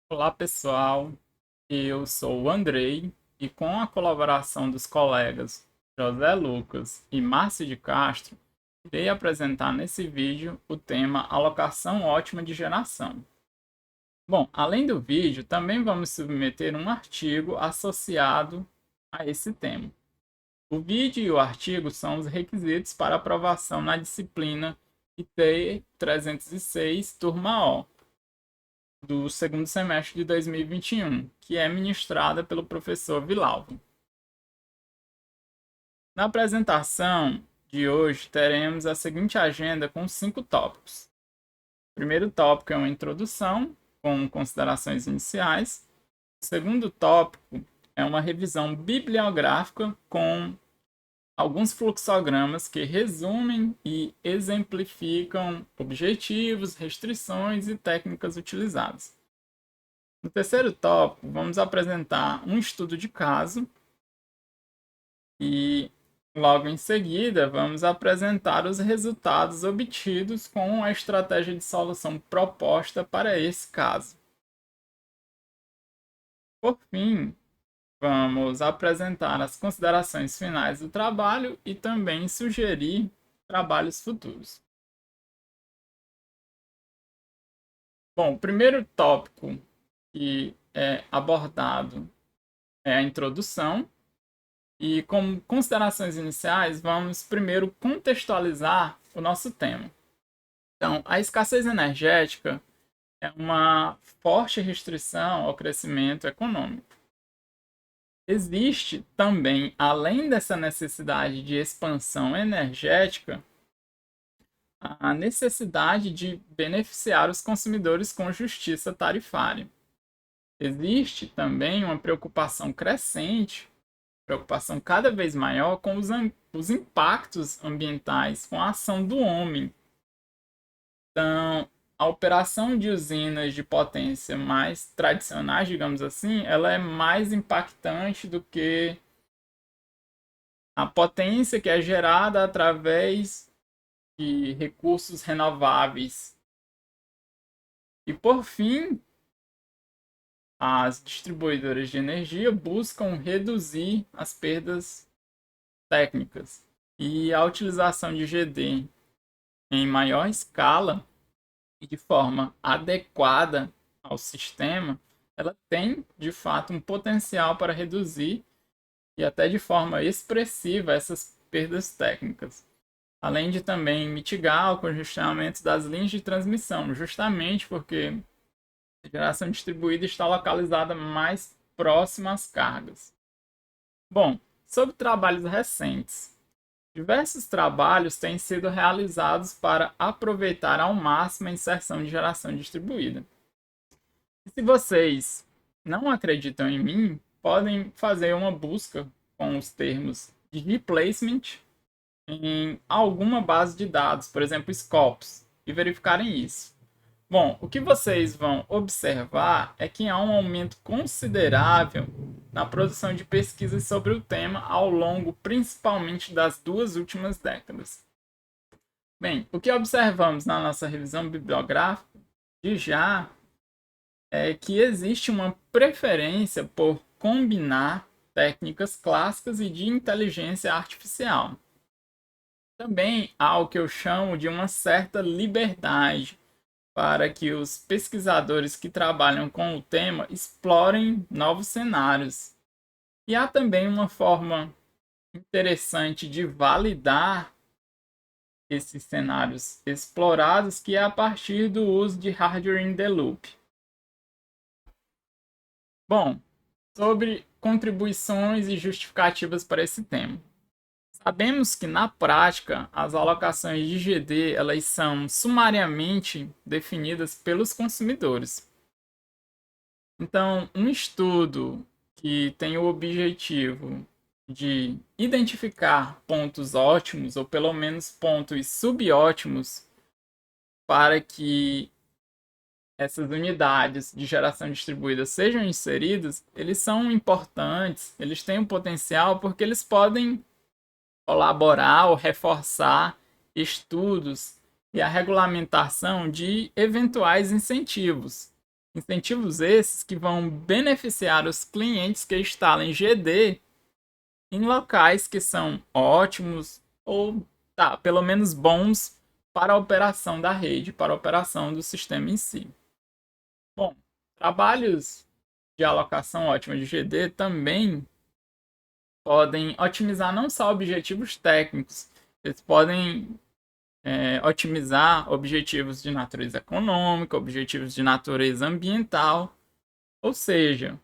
Olá pessoal, eu sou o Andrei e com a colaboração dos colegas José Lucas e Márcio de Castro, irei apresentar nesse vídeo o tema Alocação ótima de geração. Bom, além do vídeo, também vamos submeter um artigo associado a esse tema. O vídeo e o artigo são os requisitos para aprovação na disciplina IT 306, turma O do segundo semestre de 2021, que é ministrada pelo professor Vilalvo. Na apresentação de hoje, teremos a seguinte agenda com 5 tópicos. O primeiro tópico é uma introdução, com considerações iniciais. O segundo tópico é uma revisão bibliográfica com alguns fluxogramas que resumem e exemplificam objetivos, restrições e técnicas utilizadas. No terceiro tópico, vamos apresentar um estudo de caso e, logo em seguida, vamos apresentar os resultados obtidos com a estratégia de solução proposta para esse caso. Por fim, vamos apresentar as considerações finais do trabalho e também sugerir trabalhos futuros. Bom, o primeiro tópico que é abordado é a introdução. E como considerações iniciais, vamos primeiro contextualizar o nosso tema. Então, a escassez energética é uma forte restrição ao crescimento econômico. Existe também, além dessa necessidade de expansão energética, a necessidade de beneficiar os consumidores com justiça tarifária. Existe também uma preocupação crescente, preocupação cada vez maior com os impactos ambientais, com a ação do homem. Então, a operação de usinas de potência mais tradicionais, digamos assim, ela é mais impactante do que a potência que é gerada através de recursos renováveis. E por fim, as distribuidoras de energia buscam reduzir as perdas técnicas. E a utilização de GD em maior escala e de forma adequada ao sistema, ela tem de fato um potencial para reduzir e até de forma expressiva essas perdas técnicas, além de também mitigar o congestionamento das linhas de transmissão, justamente porque a geração distribuída está localizada mais próxima às cargas. Bom, sobre trabalhos recentes. Diversos trabalhos têm sido realizados para aproveitar ao máximo a inserção de geração distribuída. E se vocês não acreditam em mim, podem fazer uma busca com os termos de replacement em alguma base de dados, por exemplo, Scopus, e verificarem isso. Bom, o que vocês vão observar é que há um aumento considerável na produção de pesquisas sobre o tema ao longo principalmente das 2 últimas décadas. Bem, o que observamos na nossa revisão bibliográfica de já é que existe uma preferência por combinar técnicas clássicas e de inteligência artificial. Também há o que eu chamo de uma certa liberdade para que os pesquisadores que trabalham com o tema explorem novos cenários. E há também uma forma interessante de validar esses cenários explorados, que é a partir do uso de hardware in the loop. Bom, sobre contribuições e justificativas para esse tema. Sabemos que na prática as alocações de GD elas são sumariamente definidas pelos consumidores. Então, um estudo que tem o objetivo de identificar pontos ótimos ou pelo menos pontos subótimos para que essas unidades de geração distribuída sejam inseridas, eles são importantes, eles têm um potencial porque eles podem colaborar ou reforçar estudos e a regulamentação de eventuais incentivos. Incentivos esses que vão beneficiar os clientes que instalem GD em locais que são ótimos ou, pelo menos bons para a operação da rede, para a operação do sistema em si. Bom, trabalhos de alocação ótima de GD também podem otimizar não só objetivos técnicos, eles podem otimizar objetivos de natureza econômica, objetivos de natureza ambiental, ou seja,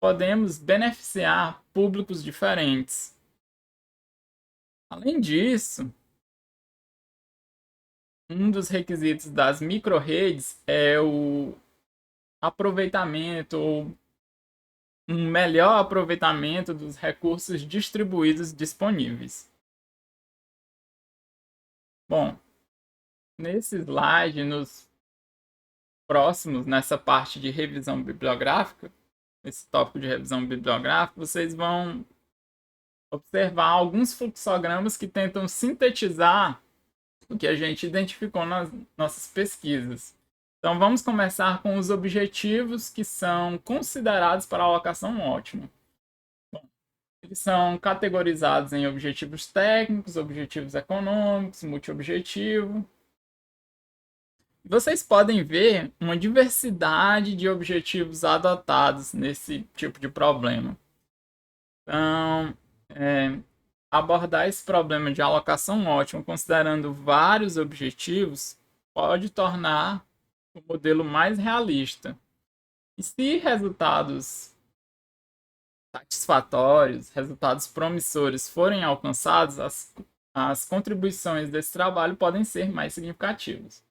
podemos beneficiar públicos diferentes. Além disso, um dos requisitos das microredes é o aproveitamento ou um melhor aproveitamento dos recursos distribuídos disponíveis. Bom, nesse slide, nos próximos, nessa parte de revisão bibliográfica, esse tópico de revisão bibliográfica, vocês vão observar alguns fluxogramas que tentam sintetizar o que a gente identificou nas nossas pesquisas. Então, vamos começar com os objetivos que são considerados para a alocação ótima. Bom, eles são categorizados em objetivos técnicos, objetivos econômicos, multiobjetivo. Vocês podem ver uma diversidade de objetivos adotados nesse tipo de problema. Então, abordar esse problema de alocação ótima considerando vários objetivos pode tornar o modelo mais realista. E se resultados satisfatórios, resultados promissores forem alcançados, as contribuições desse trabalho podem ser mais significativas.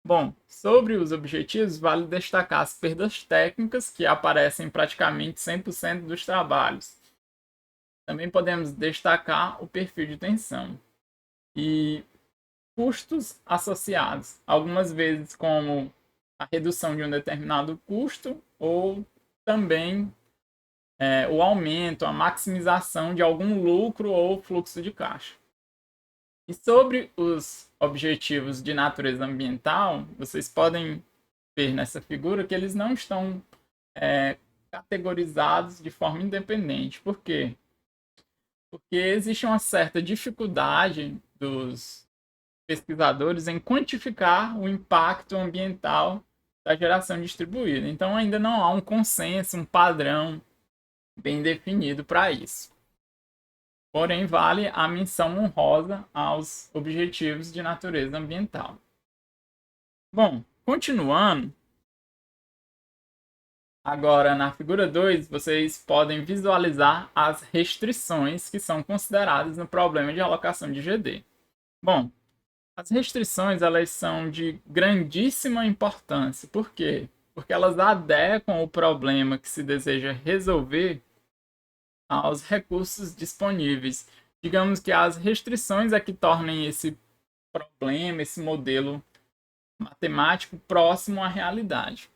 Bom, sobre os objetivos, vale destacar as perdas técnicas, que aparecem em praticamente 100% dos trabalhos. Também podemos destacar o perfil de tensão e custos associados, algumas vezes como a redução de um determinado custo ou também o aumento, a maximização de algum lucro ou fluxo de caixa. E sobre os objetivos de natureza ambiental, vocês podem ver nessa figura que eles não estão categorizados de forma independente. Por quê? Porque existe uma certa dificuldade dos pesquisadores em quantificar o impacto ambiental da geração distribuída. Então, ainda não há um consenso, um padrão bem definido para isso. Porém, vale a menção honrosa aos objetivos de natureza ambiental. Bom, continuando, agora na figura 2, vocês podem visualizar as restrições que são consideradas no problema de alocação de GD. Bom, as restrições elas são de grandíssima importância. Por quê? Porque elas adequam o problema que se deseja resolver aos recursos disponíveis. Digamos que as restrições é que tornem esse problema, esse modelo matemático próximo à realidade.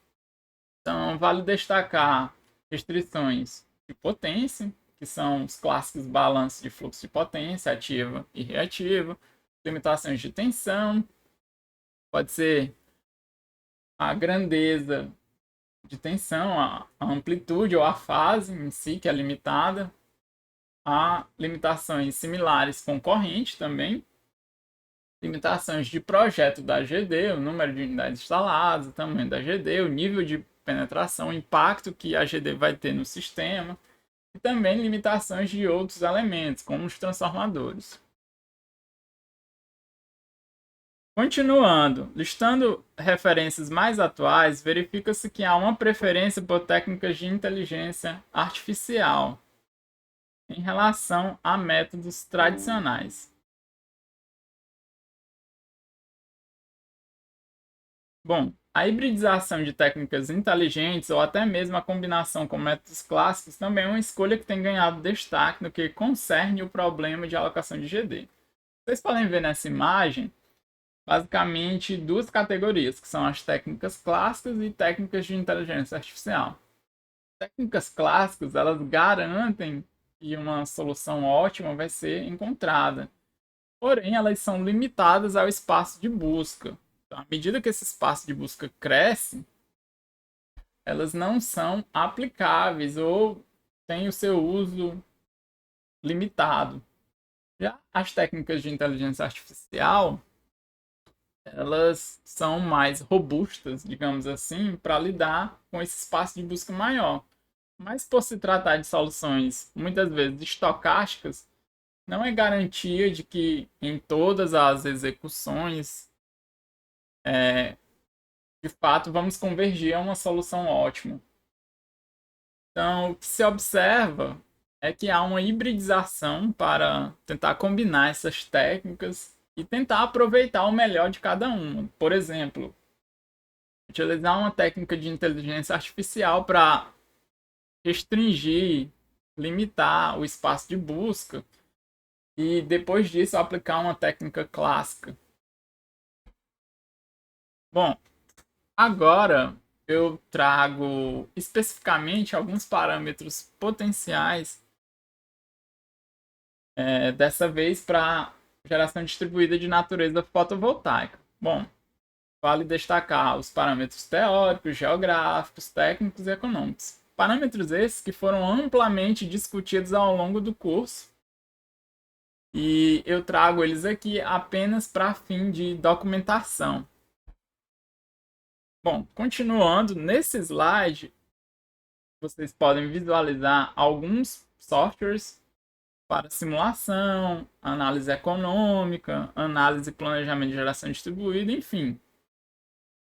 Então, vale destacar restrições de potência, que são os clássicos balanços de fluxo de potência, ativa e reativa, limitações de tensão, pode ser a grandeza de tensão, a amplitude ou a fase em si, que é limitada. Há limitações similares com corrente também. Limitações de projeto da GD, o número de unidades instaladas, o tamanho da GD, o nível de penetração, o impacto que a GD vai ter no sistema. E também limitações de outros elementos, como os transformadores. Continuando, listando referências mais atuais, verifica-se que há uma preferência por técnicas de inteligência artificial em relação a métodos tradicionais. Bom, a hibridização de técnicas inteligentes ou até mesmo a combinação com métodos clássicos também é uma escolha que tem ganhado destaque no que concerne o problema de alocação de GD. Vocês podem ver nessa imagem basicamente duas categorias, que são as técnicas clássicas e técnicas de inteligência artificial. Técnicas clássicas, elas garantem que uma solução ótima vai ser encontrada. Porém, elas são limitadas ao espaço de busca. Então, à medida que esse espaço de busca cresce, elas não são aplicáveis ou têm o seu uso limitado. Já as técnicas de inteligência artificial, elas são mais robustas, digamos assim, para lidar com esse espaço de busca maior. Mas por se tratar de soluções muitas vezes estocásticas, não é garantia de que em todas as execuções, de fato, vamos convergir a uma solução ótima. Então, o que se observa é que há uma hibridização para tentar combinar essas técnicas e tentar aproveitar o melhor de cada uma. Por exemplo, utilizar uma técnica de inteligência artificial para restringir, limitar o espaço de busca e depois disso aplicar uma técnica clássica. Bom, agora eu trago especificamente alguns parâmetros potenciais, dessa vez para geração distribuída de natureza fotovoltaica. Bom, vale destacar os parâmetros teóricos, geográficos, técnicos e econômicos. Parâmetros esses que foram amplamente discutidos ao longo do curso e eu trago eles aqui apenas para fim de documentação. Bom, continuando, nesse slide, vocês podem visualizar alguns softwares para simulação, análise econômica, análise e planejamento de geração distribuída, enfim.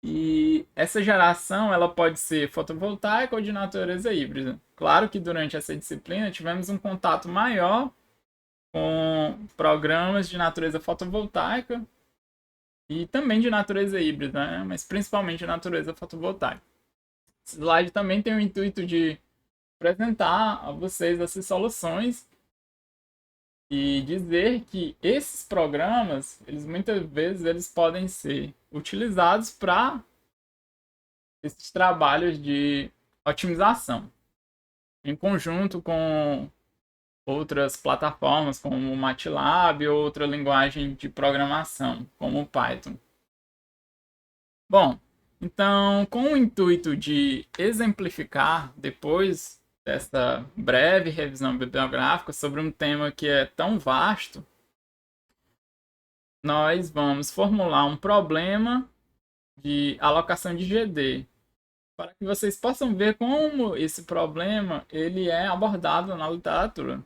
E essa geração ela pode ser fotovoltaica ou de natureza híbrida. Claro que durante essa disciplina tivemos um contato maior com programas de natureza fotovoltaica e também de natureza híbrida, né? Mas principalmente de natureza fotovoltaica. Esse slide também tem o intuito de apresentar a vocês essas soluções e dizer que esses programas, eles muitas vezes eles podem ser utilizados para esses trabalhos de otimização, em conjunto com outras plataformas como o MATLAB ou outra linguagem de programação, como o Python. Bom, então, com o intuito de exemplificar, depois dessa breve revisão bibliográfica sobre um tema que é tão vasto, nós vamos formular um problema de alocação de GD, para que vocês possam ver como esse problema ele é abordado na literatura.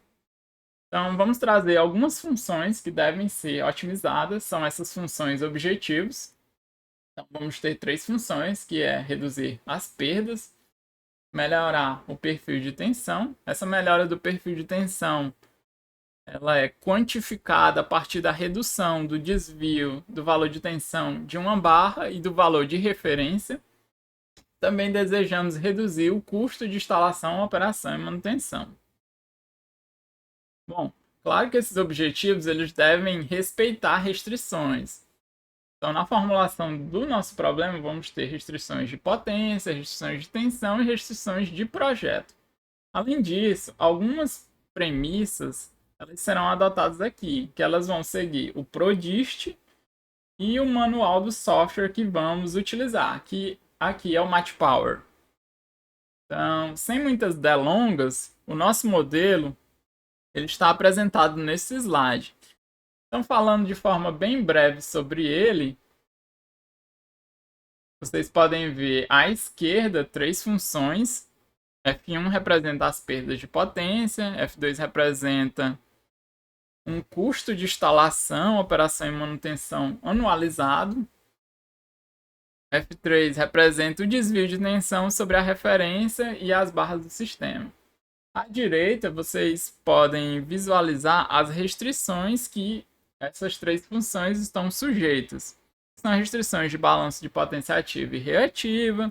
Então, vamos trazer algumas funções que devem ser otimizadas, são essas funções objetivos. Então, vamos ter três funções, que é reduzir as perdas, melhorar o perfil de tensão. Essa melhora do perfil de tensão ela é quantificada a partir da redução do desvio do valor de tensão de uma barra e do valor de referência. Também desejamos reduzir o custo de instalação, operação e manutenção. Bom, claro que esses objetivos eles devem respeitar restrições. Então, na formulação do nosso problema, vamos ter restrições de potência, restrições de tensão e restrições de projeto. Além disso, algumas premissas elas serão adotadas aqui, que elas vão seguir o PRODIST e o manual do software que vamos utilizar, que aqui é o MATPower. Então, sem muitas delongas, o nosso modelo ele está apresentado nesse slide. Então, falando de forma bem breve sobre ele, vocês podem ver à esquerda três funções. F1 representa as perdas de potência, F2 representa um custo de instalação, operação e manutenção anualizado. F3 representa o desvio de tensão sobre a referência e as barras do sistema. À direita, vocês podem visualizar as restrições que essas três funções estão sujeitas. São restrições de balanço de potência ativa e reativa.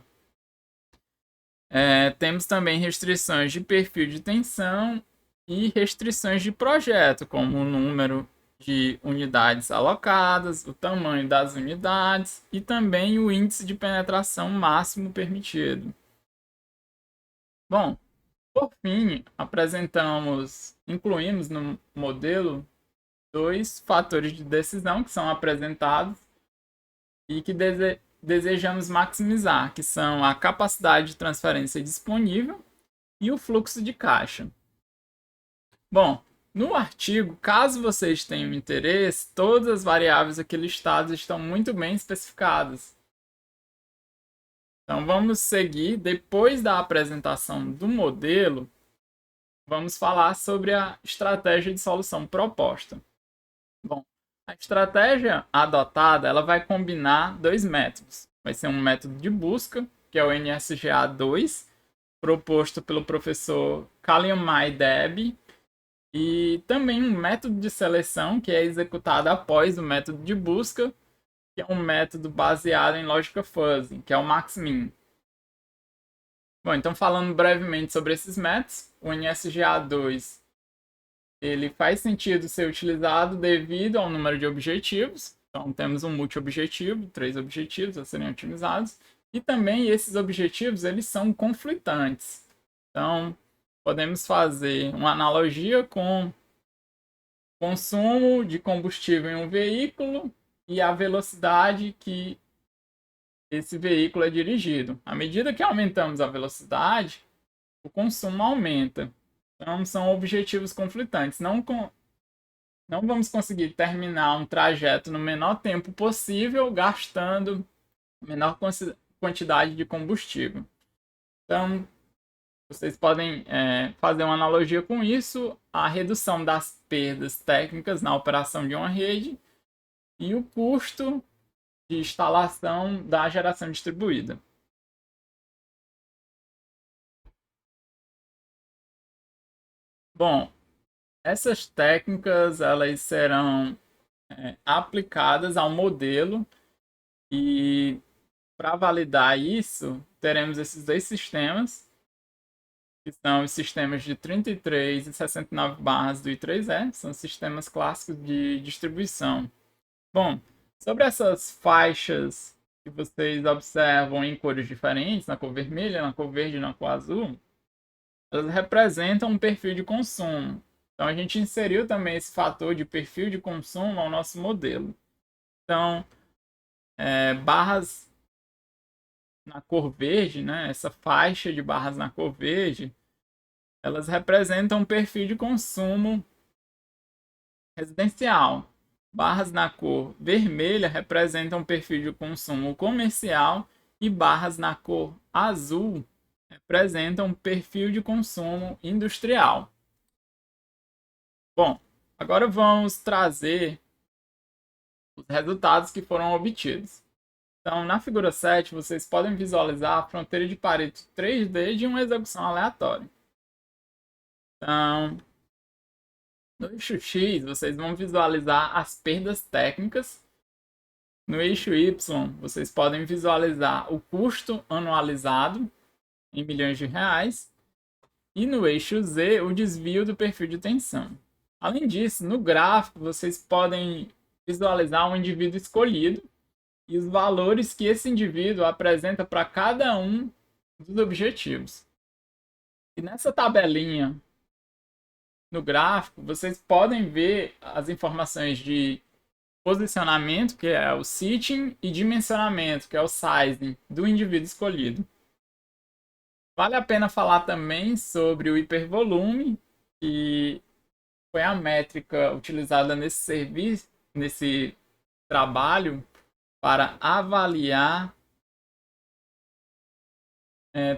Temos também restrições de perfil de tensão e restrições de projeto, como o número de unidades alocadas, o tamanho das unidades e também o índice de penetração máximo permitido. Bom, por fim, incluímos no modelo dois fatores de decisão que são apresentados e que desejamos maximizar, que são a capacidade de transferência disponível e o fluxo de caixa. Bom, no artigo, caso vocês tenham interesse, todas as variáveis aqui listadas estão muito bem especificadas. Então, vamos seguir. Depois da apresentação do modelo, vamos falar sobre a estratégia de solução proposta. Bom, a estratégia adotada, ela vai combinar dois métodos. Vai ser um método de busca, que é o NSGA2, proposto pelo professor Kaliamai Deb, e também um método de seleção, que é executado após o método de busca, que é um método baseado em lógica fuzzy, que é o max-min. Bom, então falando brevemente sobre esses métodos, o NSGA2 ele faz sentido ser utilizado devido ao número de objetivos. Então temos um multi-objetivo, 3 objetivos a serem otimizados, e também esses objetivos eles são conflitantes. Então podemos fazer uma analogia com consumo de combustível em um veículo e a velocidade que esse veículo é dirigido. À medida que aumentamos a velocidade, o consumo aumenta. Então, são objetivos conflitantes. Não vamos conseguir terminar um trajeto no menor tempo possível, gastando a menor quantidade de combustível. Então, vocês podem fazer uma analogia com isso, a redução das perdas técnicas na operação de uma rede e o custo de instalação da geração distribuída. Bom, essas técnicas elas serão aplicadas ao modelo e para validar isso, teremos esses dois sistemas, que são os sistemas de 33 e 69 barras do I3E, são sistemas clássicos de distribuição. Bom, sobre essas faixas que vocês observam em cores diferentes, na cor vermelha, na cor verde e na cor azul, elas representam um perfil de consumo. Então, a gente inseriu também esse fator de perfil de consumo ao nosso modelo. Então, barras na cor verde, né, essa faixa de barras na cor verde, elas representam um perfil de consumo residencial. Barras na cor vermelha representam um perfil de consumo comercial e barras na cor azul representam um perfil de consumo industrial. Bom, agora vamos trazer os resultados que foram obtidos. Então, na figura 7, vocês podem visualizar a fronteira de Pareto 3D de uma execução aleatória. Então, no eixo X, vocês vão visualizar as perdas técnicas. No eixo Y, vocês podem visualizar o custo anualizado em milhões de reais. E no eixo Z, o desvio do perfil de tensão. Além disso, no gráfico, vocês podem visualizar um indivíduo escolhido e os valores que esse indivíduo apresenta para cada um dos objetivos. E nessa tabelinha, no gráfico, vocês podem ver as informações de posicionamento, que é o sitting, e dimensionamento, que é o sizing, do indivíduo escolhido. Vale a pena falar também sobre o hipervolume, que foi a métrica utilizada nesse serviço, nesse trabalho, para avaliar,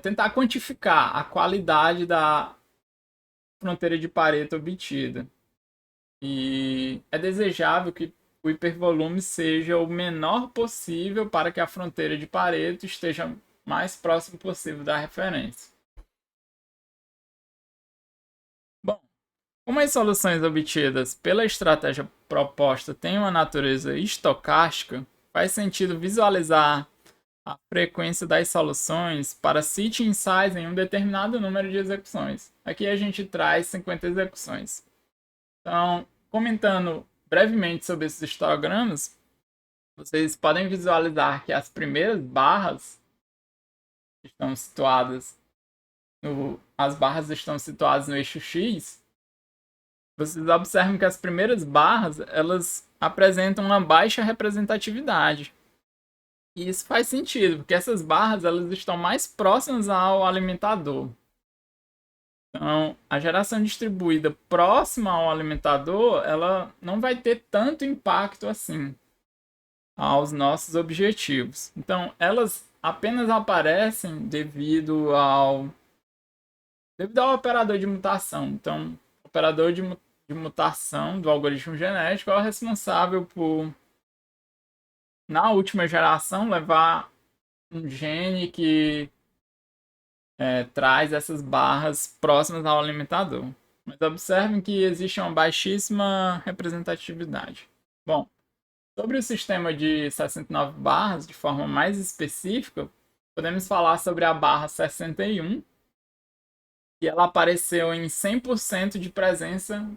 tentar quantificar a qualidade da fronteira de Pareto obtida. E é desejável que o hipervolume seja o menor possível para que a fronteira de Pareto esteja mais próximo possível da referência. Bom, como as soluções obtidas pela estratégia proposta têm uma natureza estocástica, faz sentido visualizar a frequência das soluções para sitting e size em um determinado número de execuções. Aqui a gente traz 50 execuções. Então, comentando brevemente sobre esses histogramas, vocês podem visualizar que as primeiras barras estão situadas as barras estão situadas no eixo X. Vocês observam que as primeiras barras elas apresentam uma baixa representatividade. E isso faz sentido, porque essas barras elas estão mais próximas ao alimentador. Então, a geração distribuída próxima ao alimentador, ela não vai ter tanto impacto assim aos nossos objetivos. Então, elas apenas aparecem devido ao operador de mutação. Então, o operador de mutação do algoritmo genético é o responsável por, na última geração, levar um gene que traz essas barras próximas ao alimentador. Mas observem que existe uma baixíssima representatividade. Bom, sobre o sistema de 69 barras, de forma mais específica, podemos falar sobre a barra 61, que ela apareceu em 100% de presença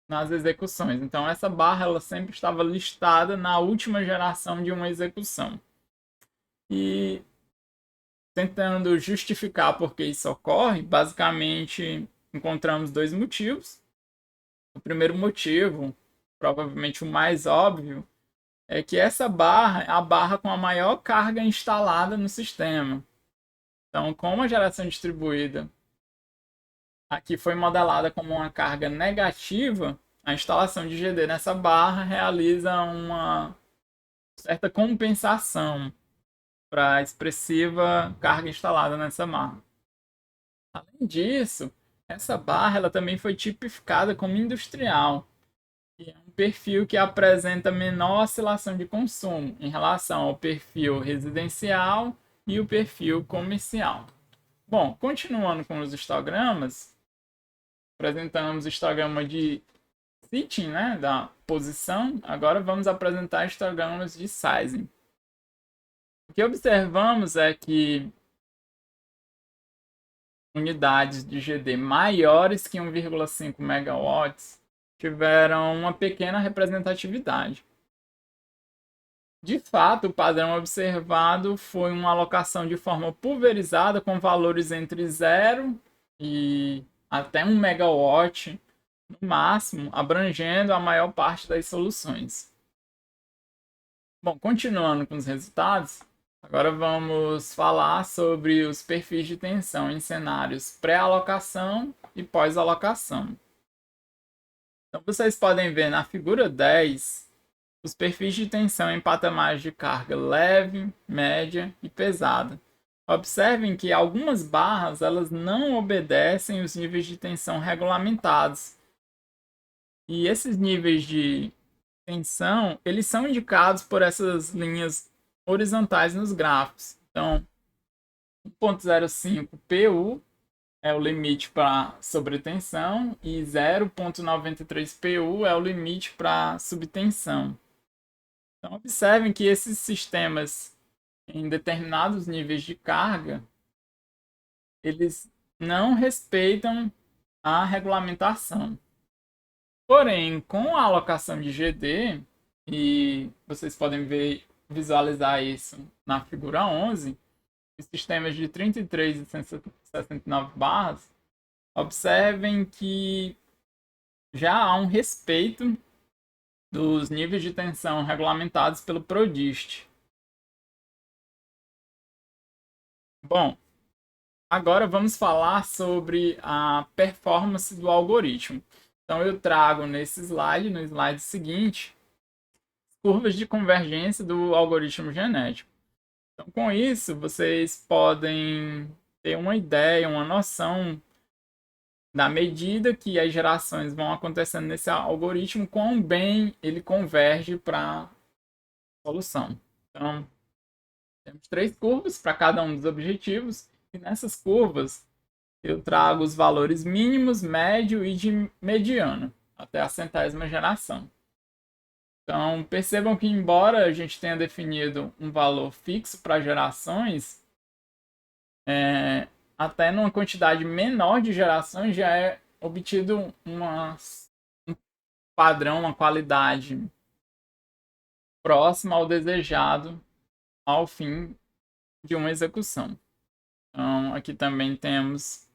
nas execuções. Então, essa barra ela sempre estava listada na última geração de uma execução. E tentando justificar por que isso ocorre, basicamente encontramos dois motivos. O primeiro motivo, provavelmente o mais óbvio, é que essa barra é a barra com a maior carga instalada no sistema. Então, como a geração distribuída aqui foi modelada como uma carga negativa, a instalação de GD nessa barra realiza uma certa compensação para a expressiva carga instalada nessa barra. Além disso, essa barra ela também foi tipificada como industrial, que é um perfil que apresenta menor oscilação de consumo em relação ao perfil residencial e o perfil comercial. Bom, continuando com os histogramas, apresentamos o histograma de sitting, né, da posição. Agora vamos apresentar histogramas de sizing. O que observamos é que unidades de GD maiores que 1,5 megawatts tiveram uma pequena representatividade. De fato, o padrão observado foi uma alocação de forma pulverizada com valores entre 0 e até 1 megawatt no máximo, abrangendo a maior parte das soluções. Bom, continuando com os resultados, agora vamos falar sobre os perfis de tensão em cenários pré-alocação e pós-alocação. Então, vocês podem ver na figura 10 os perfis de tensão em patamares de carga leve, média e pesada. Observem que algumas barras elas não obedecem os níveis de tensão regulamentados. E esses níveis de tensão, eles são indicados por essas linhas horizontais nos gráficos. Então, 1.05 PU é o limite para sobretensão e 0.93 PU é o limite para subtensão. Então, observem que esses sistemas em determinados níveis de carga, eles não respeitam a regulamentação. Porém, com a alocação de GD, e vocês podem visualizar isso na figura 11, os sistemas de 33 e 69 barras, observem que já há um respeito dos níveis de tensão regulamentados pelo PRODIST. Bom, agora vamos falar sobre a performance do algoritmo. Então eu trago nesse slide, no slide seguinte, curvas de convergência do algoritmo genético. Então, com isso, vocês podem ter uma ideia, uma noção da medida que as gerações vão acontecendo nesse algoritmo, quão bem ele converge para a solução. Então, temos três curvas para cada um dos objetivos, e nessas curvas eu trago os valores mínimos, médio e de mediano, até a centésima geração. Então, percebam que, embora a gente tenha definido um valor fixo para gerações, até numa quantidade menor de gerações já é obtido um padrão, uma qualidade próxima ao desejado ao fim de uma execução. Então, aqui também temos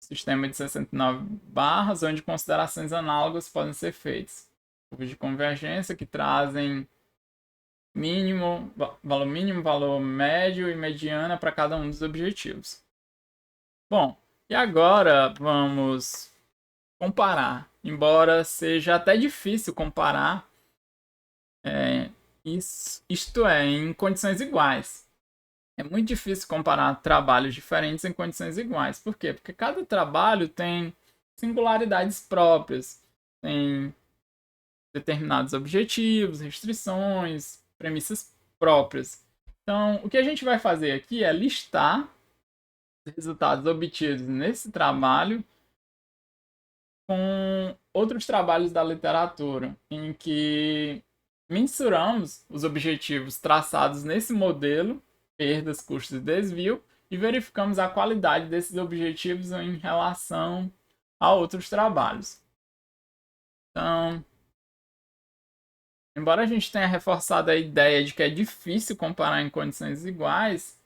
o sistema de 69 barras, onde considerações análogas podem ser feitas. Curvas de convergência que trazem mínimo, valor médio e mediana para cada um dos objetivos. Bom, e agora vamos comparar. Embora seja até difícil comparar, isto é, em condições iguais. É muito difícil comparar trabalhos diferentes em condições iguais. Por quê? Porque cada trabalho tem singularidades próprias, tem determinados objetivos, restrições, premissas próprias. Então, o que a gente vai fazer aqui é listar os resultados obtidos nesse trabalho com outros trabalhos da literatura, em que mensuramos os objetivos traçados nesse modelo, perdas, custos e desvio, e verificamos a qualidade desses objetivos em relação a outros trabalhos. Então, embora a gente tenha reforçado a ideia de que é difícil comparar em condições iguais,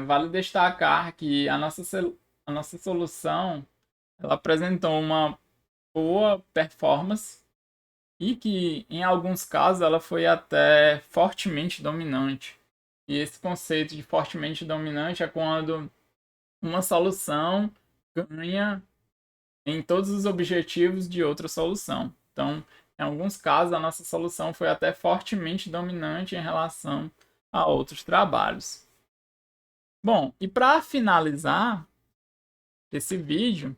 vale destacar que a nossa solução ela apresentou uma boa performance e que, em alguns casos, ela foi até fortemente dominante. E esse conceito de fortemente dominante é quando uma solução ganha em todos os objetivos de outra solução. Então, em alguns casos, a nossa solução foi até fortemente dominante em relação a outros trabalhos. Bom, e para finalizar esse vídeo,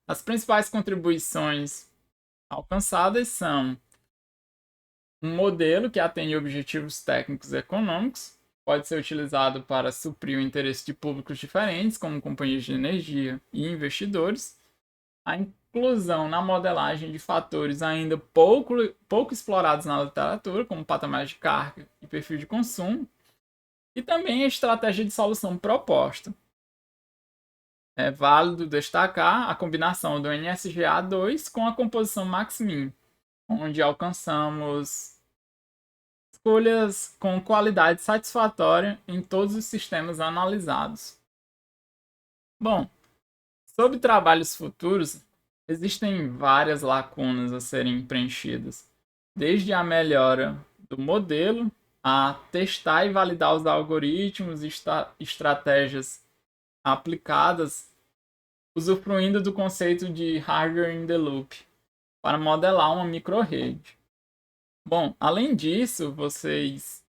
as principais contribuições alcançadas são um modelo que atende objetivos técnicos e econômicos, pode ser utilizado para suprir o interesse de públicos diferentes, como companhias de energia e investidores. A inclusão na modelagem de fatores ainda pouco explorados na literatura, como patamar de carga e perfil de consumo, e também a estratégia de solução proposta. É válido destacar a combinação do NSGA2 com a composição Max-Min, onde alcançamos escolhas com qualidade satisfatória em todos os sistemas analisados. Bom, sobre trabalhos futuros, existem várias lacunas a serem preenchidas, desde a melhora do modelo a testar e validar os algoritmos e estratégias aplicadas, usufruindo do conceito de hardware in the loop para modelar uma microrrede. Bom, além disso, vocês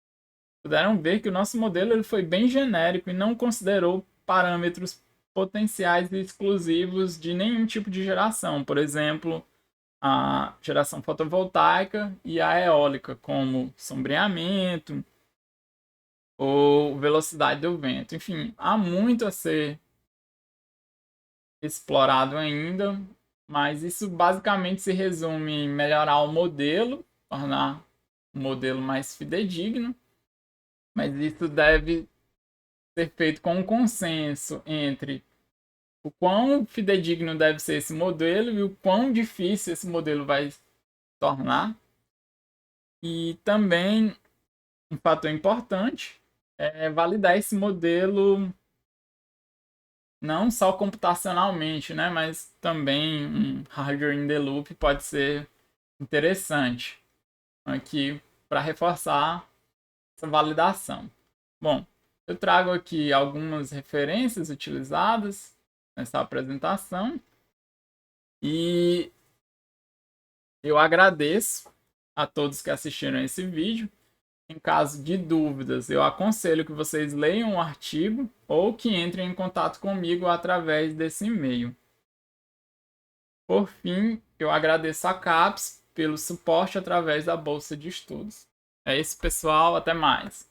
puderam ver que o nosso modelo ele foi bem genérico e não considerou parâmetros potenciais e exclusivos de nenhum tipo de geração. Por exemplo, a geração fotovoltaica e a eólica, como sombreamento ou velocidade do vento. Enfim, há muito a ser explorado ainda, mas isso basicamente se resume em melhorar o modelo, tornar o modelo mais fidedigno, mas isso deve ser feito com um consenso entre o quão fidedigno deve ser esse modelo e o quão difícil esse modelo vai se tornar. E também um fator importante é validar esse modelo não só computacionalmente, né, mas também um hardware in the loop pode ser interessante aqui para reforçar essa validação. Bom, eu trago aqui algumas referências utilizadas nessa apresentação e eu agradeço a todos que assistiram esse vídeo. Em caso de dúvidas, eu aconselho que vocês leiam o artigo ou que entrem em contato comigo através desse e-mail. Por fim, eu agradeço a CAPES pelo suporte através da Bolsa de Estudos. É isso, pessoal. Até mais.